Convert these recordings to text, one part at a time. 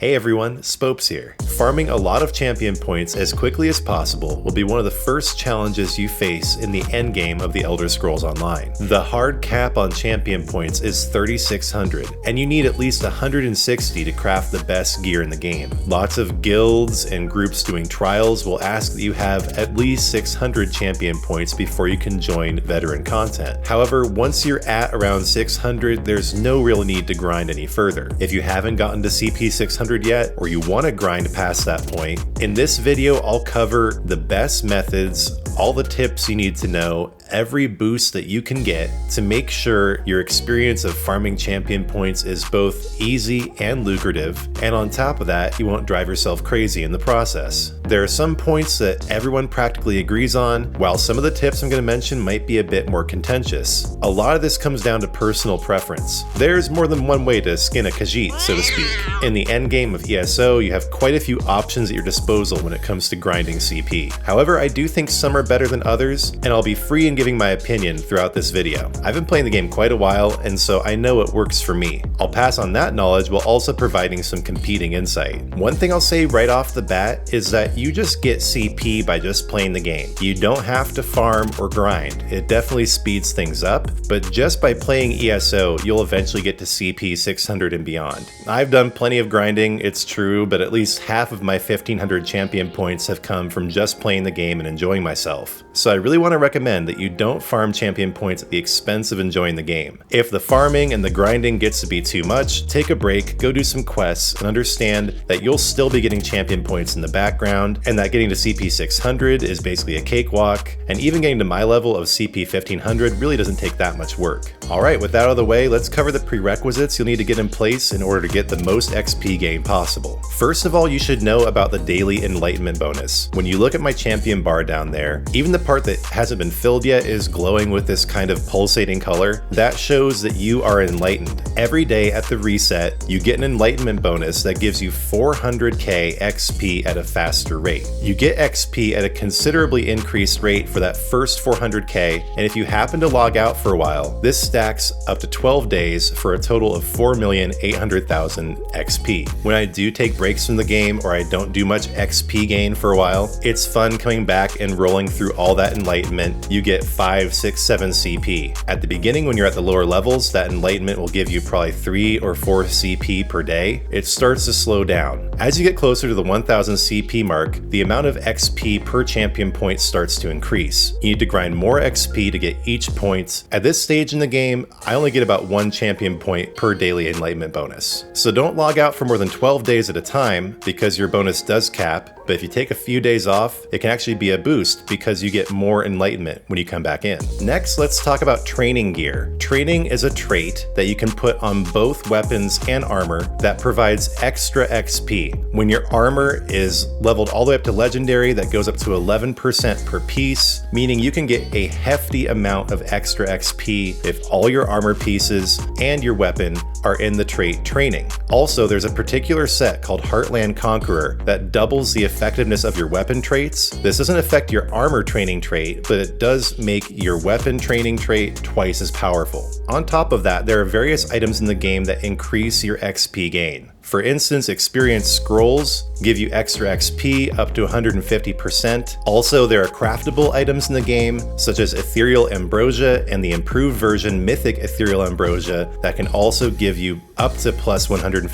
Hey everyone, Spopes here. Farming a lot of champion points as quickly as possible will be one of the first challenges you face in the endgame of the Elder Scrolls Online. The hard cap on champion points is 3,600, and you need at least 160 to craft the best gear in the game. Lots of guilds and groups doing trials will ask that you have at least 600 champion points before you can join veteran content. However, once you're at around 600, there's no real need to grind any further. If you haven't gotten to CP 600 yet, or you want to grind past that point, in this video I'll cover the best methods, all the tips you need to know, every boost that you can get to make sure your experience of farming champion points is both easy and lucrative, and on top of that, you won't drive yourself crazy in the process. There are some points that everyone practically agrees on, while some of the tips I'm going to mention might be a bit more contentious. A lot of this comes down to personal preference. There's more than one way to skin a Khajiit, so to speak. In the endgame of ESO, you have quite a few options at your disposal when it comes to grinding CP. However, I do think some are better than others, and I'll be free in giving my opinion throughout this video. I've been playing the game quite a while, and so I know what works for me. I'll pass on that knowledge while also providing some competing insight. One thing I'll say right off the bat is that you just get CP by just playing the game. You don't have to farm or grind. It definitely speeds things up, but just by playing ESO, you'll eventually get to CP 600 and beyond. I've done plenty of grinding, it's true, but at least half of my 1500 champion points have come from just playing the game and enjoying myself. So I really want to recommend that you don't farm champion points at the expense of enjoying the game. If the farming and the grinding gets to be too much, take a break, go do some quests, and understand that you'll still be getting champion points in the background, and that getting to CP 600 is basically a cakewalk, and even getting to my level of CP 1500 really doesn't take that much work. Alright, with that out of the way, let's cover the prerequisites you'll need to get in place in order to get the most XP gain possible. First of all, you should know about the daily enlightenment bonus. When you look at my champion bar down there, even the part that hasn't been filled yet is glowing with this kind of pulsating color. That shows that you are enlightened. Every day at the reset, you get an enlightenment bonus that gives you 400k XP at a faster rate. You get XP at a considerably increased rate for that first 400k, and if you happen to log out for a while, this stacks up to 12 days for a total of 4,800,000 XP. When I do take breaks from the game or I don't do much XP gain for a while, it's fun coming back and rolling through all that enlightenment. You get 5, 6, 7 CP. At the beginning, when you're at the lower levels, that enlightenment will give you probably 3 or 4 CP per day. It starts to slow down. As you get closer to the 1000 CP mark, the amount of XP per champion point starts to increase. You need to grind more XP to get each point. At this stage in the game, I only get about 1 champion point per daily enlightenment bonus. So don't log out for more than 12 days at a time because your bonus does cap, but if you take a few days off, it can actually be a boost because you get more enlightenment when you come back in. Next, let's talk about training gear. Training is a trait that you can put on both weapons and armor that provides extra XP. When your armor is leveled all the way up to legendary, that goes up to 11% per piece, meaning you can get a hefty amount of extra XP if all your armor pieces and your weapon are in the trait training. Also, there's a particular set called Heartland Conqueror that doubles the effectiveness of your weapon traits. This doesn't affect your armor training trait, but it does make your weapon training trait twice as powerful. On top of that, there are various items in the game that increase your XP gain. For instance, experience scrolls give you extra XP up to 150%. Also, there are craftable items in the game, such as Ethereal Ambrosia and the improved version Mythic Ethereal Ambrosia that can also give you up to plus 150%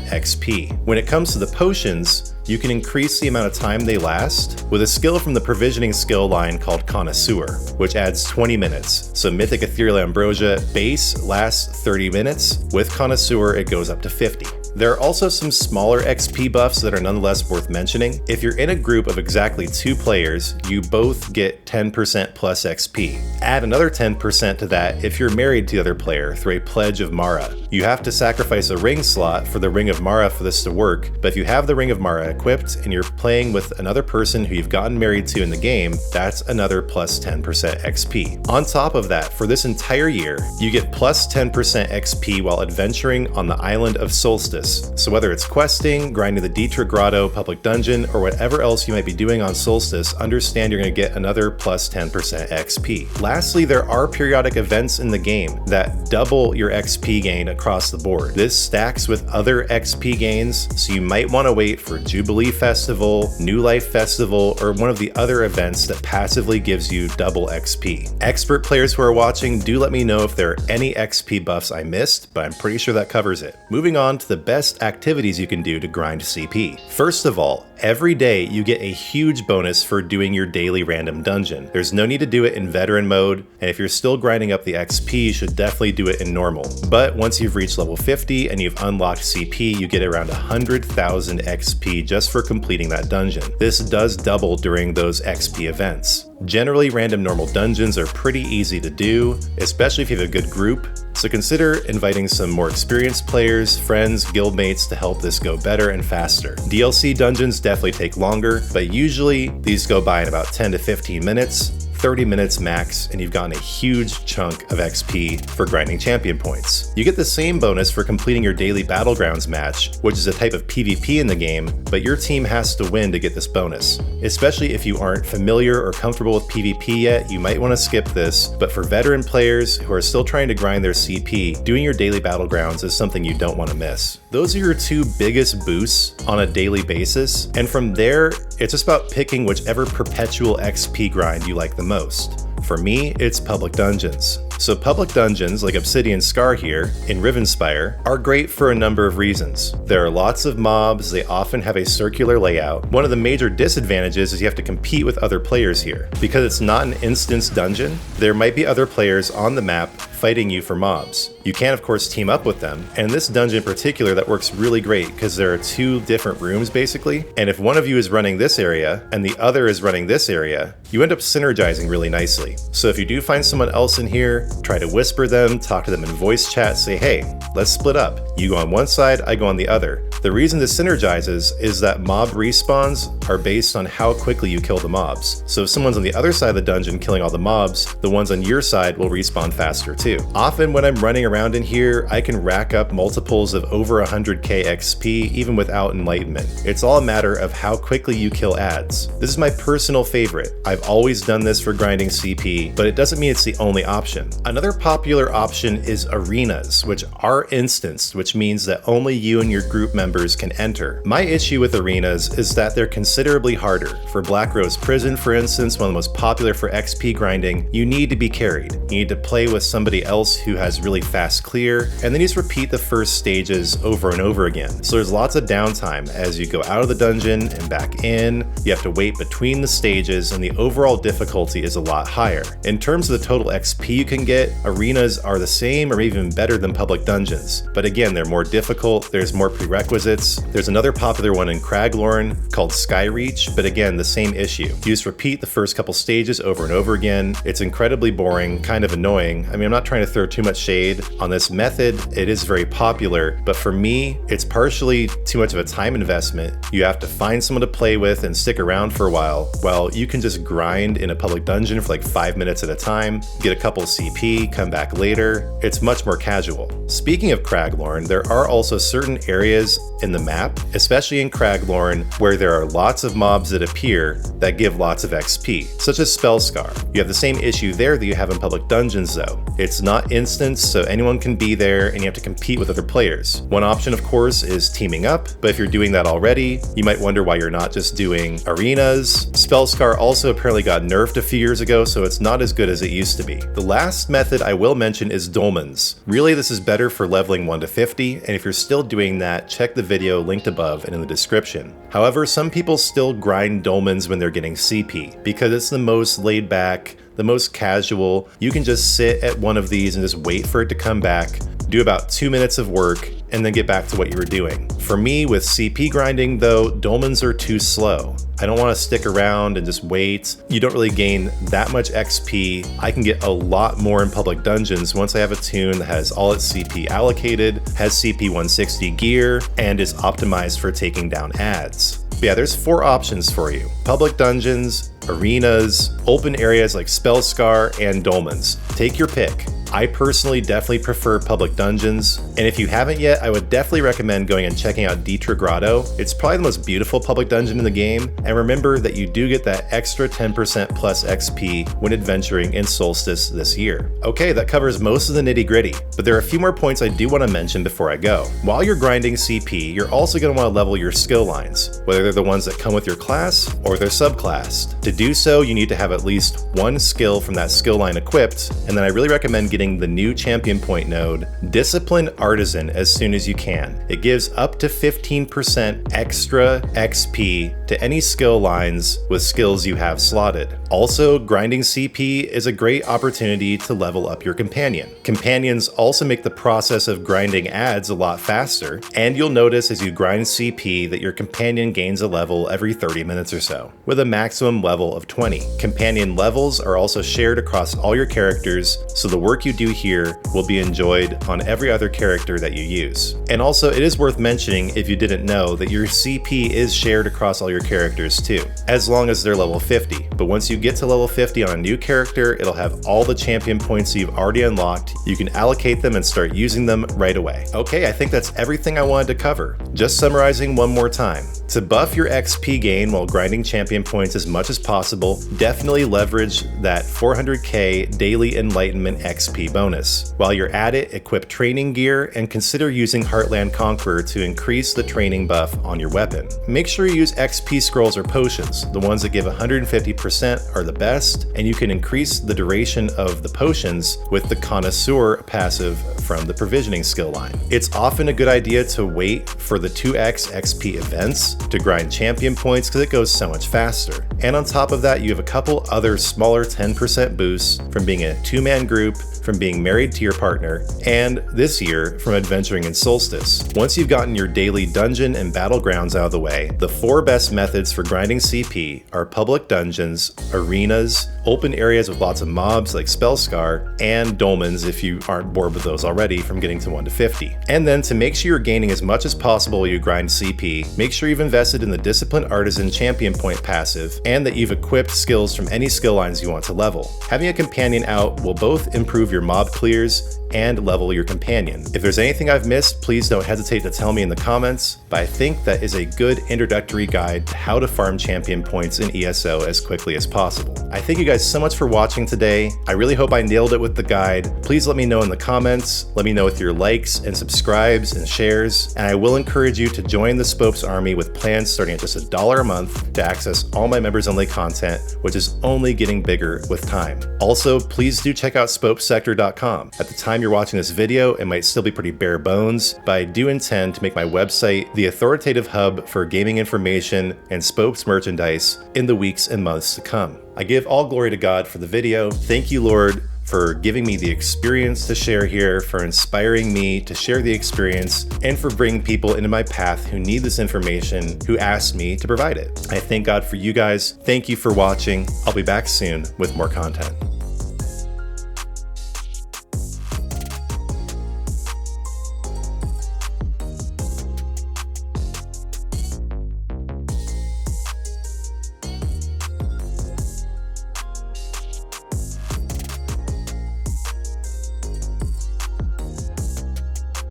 XP. When it comes to the potions, you can increase the amount of time they last with a skill from the provisioning skill line called Connoisseur, which adds 20 minutes. So Mythic Ethereal Ambrosia base lasts 30 minutes. With Connoisseur, it goes up to 50. There are also some smaller XP buffs that are nonetheless worth mentioning. If you're in a group of exactly 2 players, you both get 10% plus XP. Add another 10% to that if you're married to the other player through a Pledge of Mara. You have to sacrifice a ring slot for the Ring of Mara for this to work, but if you have the Ring of Mara equipped and you're playing with another person who you've gotten married to in the game, that's another plus 10% XP. On top of that, for this entire year, you get plus 10% XP while adventuring on the island of Solstice, Solstice. So whether it's questing, grinding the Dietrich Grotto public dungeon, or whatever else you might be doing on Solstice, understand you're going to get another plus 10% XP. Lastly, there are periodic events in the game that double your XP gain across the board. This stacks with other XP gains, so you might want to wait for Jubilee Festival, New Life Festival, or one of the other events that passively gives you double XP. Expert players who are watching, do let me know if there are any XP buffs I missed, but I'm pretty sure that covers it. Moving on to the best activities you can do to grind CP. First of all, every day you get a huge bonus for doing your daily random dungeon. There's no need to do it in veteran mode, and if you're still grinding up the XP, you should definitely do it in normal. But once you've reached level 50 and you've unlocked CP, you get around 100,000 XP just for completing that dungeon. This does double during those XP events. Generally, random normal dungeons are pretty easy to do, especially if you have a good group, so consider inviting some more experienced players, friends, guildmates to help this go better and faster. DLC dungeons definitely take longer, but usually these go by in about 10 to 15 minutes, 30 minutes max, and you've gotten a huge chunk of XP for grinding champion points. You get the same bonus for completing your daily Battlegrounds match, which is a type of PvP in the game, but your team has to win to get this bonus. Especially if you aren't familiar or comfortable with PvP yet, you might want to skip this, but for veteran players who are still trying to grind their CP, doing your daily Battlegrounds is something you don't want to miss. Those are your two biggest boosts on a daily basis, and from there, it's just about picking whichever perpetual XP grind you like the most. For me, it's public dungeons. So public dungeons, like Obsidian Scar here in Rivenspire, are great for a number of reasons. There are lots of mobs, they often have a circular layout. One of the major disadvantages is you have to compete with other players here. Because it's not an instance dungeon, there might be other players on the map fighting you for mobs. You can of course team up with them, and in this dungeon in particular that works really great because there are two different rooms basically, and if one of you is running this area and the other is running this area, you end up synergizing really nicely. So if you do find someone else in here, try to whisper them, talk to them in voice chat, say, hey, let's split up. You go on one side, I go on the other. The reason this synergizes is that mob respawns are based on how quickly you kill the mobs. So if someone's on the other side of the dungeon killing all the mobs, the ones on your side will respawn faster too. Often when I'm running around in here, I can rack up multiples of over 100k XP even without enlightenment. It's all a matter of how quickly you kill ads. This is my personal favorite. I've always done this for grinding CP, but it doesn't mean it's the only option. Another popular option is arenas, which are instanced, which means that only you and your group members can enter. My issue with arenas is that they're considerably harder. For Black Rose Prison, for instance, one of the most popular for XP grinding, you need to be carried. You need to play with somebody else who has really fast clear, and then you just repeat the first stages over and over again. So there's lots of downtime as you go out of the dungeon and back in. You have to wait between the stages, and the overall difficulty is a lot higher. In terms of the total XP you can get, arenas are the same or even better than public dungeons. But again, they're more difficult, there's more prerequisites. There's another popular one in Craglorn called Skyreach, but again, the same issue. You just repeat the first couple stages over and over again. It's incredibly boring, kind of annoying. I mean, I'm not trying to throw too much shade on this method. It is very popular, but for me, it's partially too much of a time investment. You have to find someone to play with and stick around for a while you can just grind in a public dungeon for like 5 minutes at a time, get a couple CP, come back later. It's much more casual. Speaking of Craglorn, there are also certain areas in the map, especially in Craglorn, where there are lots of mobs that appear that give lots of XP, such as Spellscar. You have the same issue there that you have in public dungeons though. It's not instance, so anyone can be there and you have to compete with other players. One option of course is teaming up, but if you're doing that already, you might wonder why you're not just doing arenas. Spellscar also apparently got nerfed a few years ago, so it's not as good as it used to be. The last method I will mention is dolmens. Really, this is better for leveling 1 to 50, and if you're still doing that, check the video linked above and in the description. However, some people still grind dolmens when they're getting CP, because it's the most laid back, the most casual. You can just sit at one of these and just wait for it to come back, do about 2 minutes of work, and then get back to what you were doing. For me, with CP grinding though, dolmens are too slow. I don't want to stick around and just wait. You don't really gain that much XP. I can get a lot more in public dungeons once I have a tune that has all its CP allocated, has CP 160 gear, and is optimized for taking down ads. But yeah, there's 4 options for you. Public dungeons, arenas, open areas like Spellscar, and dolmens. Take your pick. I personally definitely prefer public dungeons, and if you haven't yet, I would definitely recommend going and checking out Dietra Grotto. It's probably the most beautiful public dungeon in the game, and remember that you do get that extra 10% plus XP when adventuring in Solstice this year. Okay, that covers most of the nitty-gritty, but there are a few more points I do want to mention before I go. While you're grinding CP, you're also going to want to level your skill lines, whether they're the ones that come with your class or they're subclassed. To do so, you need to have at least one skill from that skill line equipped, and then I really recommend getting the new champion point node, Disciplined Artisan, as soon as you can. It gives up to 15% extra XP to any skill lines with skills you have slotted. Also, grinding CP is a great opportunity to level up your companion. Companions also make the process of grinding adds a lot faster, and you'll notice as you grind CP that your companion gains a level every 30 minutes or so, with a maximum level of 20. Companion levels are also shared across all your characters, so the work you do here will be enjoyed on every other character that you use. And also, it is worth mentioning, if you didn't know, that your CP is shared across all your characters too, as long as they're level 50. But once you get to level 50 on a new character, it'll have all the champion points you've already unlocked. You can allocate them and start using them right away. Okay, I think that's everything I wanted to cover. Just summarizing one more time. To buff your XP gain while grinding champion points as much as possible, definitely leverage that 400k daily enlightenment XP bonus. While you're at it, equip training gear and consider using Heartland Conqueror to increase the training buff on your weapon. Make sure you use XP scrolls or potions. The ones that give 150% are the best, and you can increase the duration of the potions with the Connoisseur passive from the provisioning skill line. It's often a good idea to wait for the 2x XP events to grind champion points because it goes so much faster. And on top of that, you have a couple other smaller 10% boosts from being a two-man group, from being married to your partner, and this year from adventuring in Solstice. Once you've gotten your daily dungeon and battlegrounds out of the way, the 4 best methods for grinding CP are public dungeons, arenas, open areas with lots of mobs like Spellscar, and dolmens if you aren't bored with those already from getting to 1 to 50. And then to make sure you're gaining as much as possible while you grind CP, make sure you've invested in the Disciplined Artisan champion point passive and that you've equipped skills from any skill lines you want to level. Having a companion out will both improve your mob clears and level your companion. If there's anything I've missed, please don't hesitate to tell me in the comments, but I think that is a good introductory guide to how to farm champion points in ESO as quickly as possible. I thank you guys so much for watching today. I really hope I nailed it with the guide. Please let me know in the comments, let me know with your likes and subscribes and shares, and I will encourage you to join the Spopes Army with plans starting at just $1 a month to access all my members-only content, which is only getting bigger with time. Also, please do check out spopesector.com. At the time you're watching this video, it might still be pretty bare bones, but I do intend to make my website the authoritative hub for gaming information and Spopes merchandise in the weeks and months to come. I give all glory to God for the video. Thank you, Lord, for giving me the experience to share here, for inspiring me to share the experience, and for bringing people into my path who need this information, who asked me to provide it. I thank God for you guys. Thank you for watching. I'll be back soon with more content.